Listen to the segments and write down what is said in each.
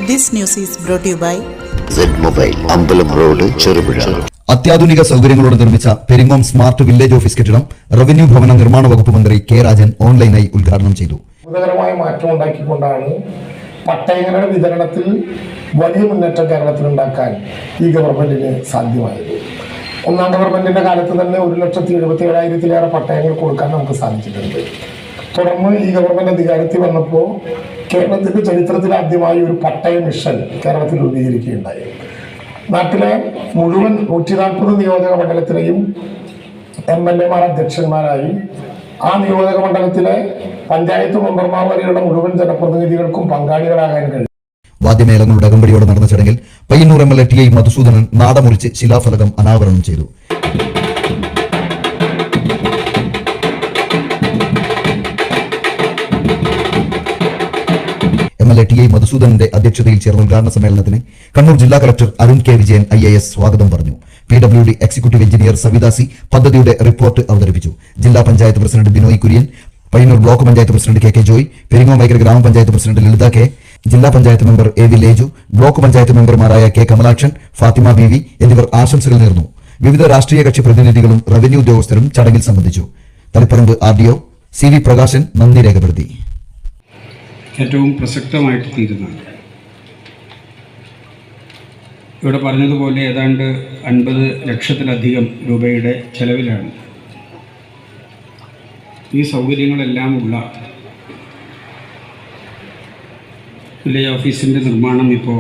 This news is brought to you by Z Mobile, അമ്പലം road, Cherupuzha. അത്യാധുനിക സൗകര്യങ്ങളോടെ നിർമ്മിച്ച പെരിങ്ങോം സ്മാർട്ട് വില്ലേജ് ഓഫീസ് കെട്ടിടം റവന്യൂ ഭവന നിർമ്മാണ വകുപ്പ് മന്ത്രി കെ രാജൻ ഓൺലൈനായി ഉദ്ഘാടനം ചെയ്തു. ഗുരുതരമായ മാറ്റം ഉണ്ടാക്കിക്കൊണ്ടാണ് പട്ടയങ്ങളുടെ വിതരണത്തിൽ വലിയ മുന്നേറ്റം കേരളത്തിൽ ഉണ്ടാക്കാൻ ഈ ഗവൺമെന്റിന് സാധ്യമായത്. ഒന്നാം ഗവൺമെന്റിന്റെ കാലത്ത് തന്നെ 1,77,000-ലേറെ പട്ടയങ്ങൾ കൊടുക്കാൻ നമുക്ക് സാധിച്ചിട്ടുണ്ട്. തുടർന്ന് ഈ ഗവൺമെന്റ് അധികാരത്തിൽ വന്നപ്പോൾ കേരളത്തിന്റെ ചരിത്രത്തിൽ ആദ്യമായി ഒരു പട്ടയ മിഷൻ കേരളത്തിൽ രൂപീകരിക്കുകയുണ്ടായി. നാട്ടിലെ മുഴുവൻ 140 നിയോജക മണ്ഡലത്തിലെയും MLA-മാർ അധ്യക്ഷന്മാരായി ആ നിയോജക മണ്ഡലത്തിലെ പഞ്ചായത്ത് മെമ്പർമാർ വരെയുള്ള മുഴുവൻ ജനപ്രതിനിധികൾക്കും പങ്കാളികളാകാൻ കഴിയും. വാദ്യമേളങ്ങളുടെ അകമ്പടിയോടെ നടന്ന ചടങ്ങിൽ Payyanur MLA T I Madhusoodanan നാടമുറിച്ച് ശിലാഫലകം അനാവരണം ചെയ്തു. MLA ടി ഐ മധുസൂദനന്റെ അധ്യക്ഷതയിൽ ചേർന്ന ഉദ്ഘാടന സമ്മേളനത്തിന് കണ്ണൂർ ജില്ലാ collector Arun K Vijayan IAS സ്വാഗതം പറഞ്ഞു. PWD executive engineer Savitha C പദ്ധതിയുടെ റിപ്പോർട്ട് അവതരിപ്പിച്ചു. ജില്ലാ panchayat president Binoy Kurian, Payyanur block panchayat president KK Joy, Peringome Vaikkara ഗ്രാമപഞ്ചായത്ത് പ്രസിഡന്റ് ലളിത കെ, ജില്ലാ panchayat member AV Leju, block panchayat മെമ്പർമാരായ K കമലാക്ഷൻ, ഫാത്തിമ BV എന്നിവർ ആശംസകൾ നേർന്നു. വിവിധ രാഷ്ട്രീയ കക്ഷി പ്രതിനിധികളും റവന്യൂ ഉദ്യോഗസ്ഥരും ചടങ്ങിൽ സംബന്ധിച്ചു. തളിപ്പറമ്പ് RDO CV പ്രകാശൻ നന്ദി രേഖപ്പെടുത്തി. ഏറ്റവും പ്രസക്തമായിട്ട് തീരുന്നതാണ്. ഇവിടെ പറഞ്ഞതുപോലെ ഏതാണ്ട് 50 ലക്ഷത്തിലധികം രൂപയുടെ ചെലവിലാണ് ഈ സൗകര്യങ്ങളെല്ലാം ഉള്ള വില്ലേജ് ഓഫീസിൻ്റെ നിർമ്മാണം ഇപ്പോൾ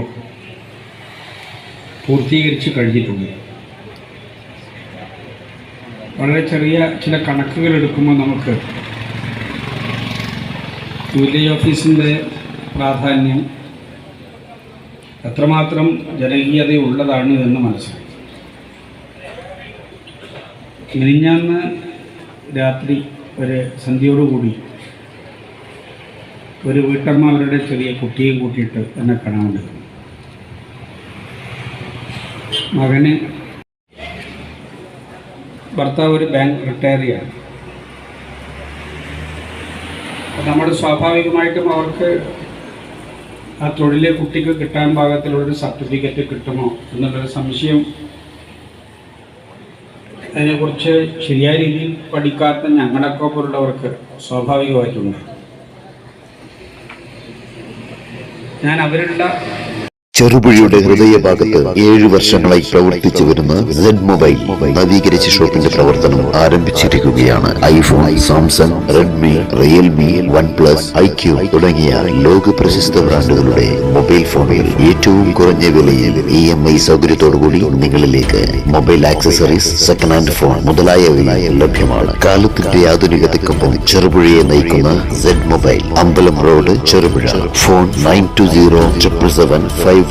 പൂർത്തീകരിച്ച് കഴിഞ്ഞിട്ടുണ്ട്. വളരെ ചെറിയ ചില കണക്കുകൾ എടുക്കുമ്പോൾ നമുക്ക് വില്ലേജ് ഓഫീസിൻ്റെ പ്രാധാന്യം എത്രമാത്രം ജനകീയതയുള്ളതാണ് എന്ന് മനസ്സിലായി. മിനിഞ്ഞാന്ന് രാത്രി ഒരു സന്ധ്യയോടുകൂടി ഒരു വീട്ടമ്മ അവരുടെ ചെറിയ കുട്ടിയെ കൂട്ടിയിട്ട് എന്നെ കാണാറുണ്ട്. മകന് ഭർത്താവ് ഒരു ബാങ്ക് റിട്ടയറിയാണ്. നമ്മൾ സ്വാഭാവികമായിട്ടും അവർക്ക് ആ തൊഴിലെ കുട്ടിക്ക് കിട്ടാൻ പാകത്തിലുള്ളൊരു സർട്ടിഫിക്കറ്റ് കിട്ടുമോ എന്നുള്ളൊരു സംശയം അതിനെക്കുറിച്ച് ശരിയായ രീതിയിൽ പഠിക്കാത്ത ഞങ്ങളൊക്കെ പോലുള്ളവർക്ക് സ്വാഭാവികമായിട്ടുണ്ട്. ഞാൻ അവരുടെ ചെറുപുഴയുടെ ഹൃദയഭാഗത്ത് 7 വർഷങ്ങളായി പ്രവർത്തിച്ചു വരുന്ന Z മൊബൈൽ നവീകരിച്ച ഷോപ്പിന്റെ പ്രവർത്തനം ആരംഭിച്ചിരിക്കുകയാണ്. iPhone, Samsung, Redmi, Realme, OnePlus, IQ തുടങ്ങിയ ലോക പ്രശസ്ത ബ്രാൻഡുകളുടെ മൊബൈൽ ഫോണുകൾ ഏറ്റവും കുറഞ്ഞ വിലയിൽ EMI സൗകര്യത്തോടുകൂടി നിങ്ങളിലേക്ക്. Mobile accessories, second hand phone മുതലായവ ലഭ്യമാണ്. കാലത്തിന്റെ ആധുനികതയ്ക്കൊപ്പം ചെറുപുഴയെ നയിക്കുന്ന Z മൊബൈൽ, അമ്പലം റോഡ്, ചെറുപുഴ. ഫോൺ 92077577.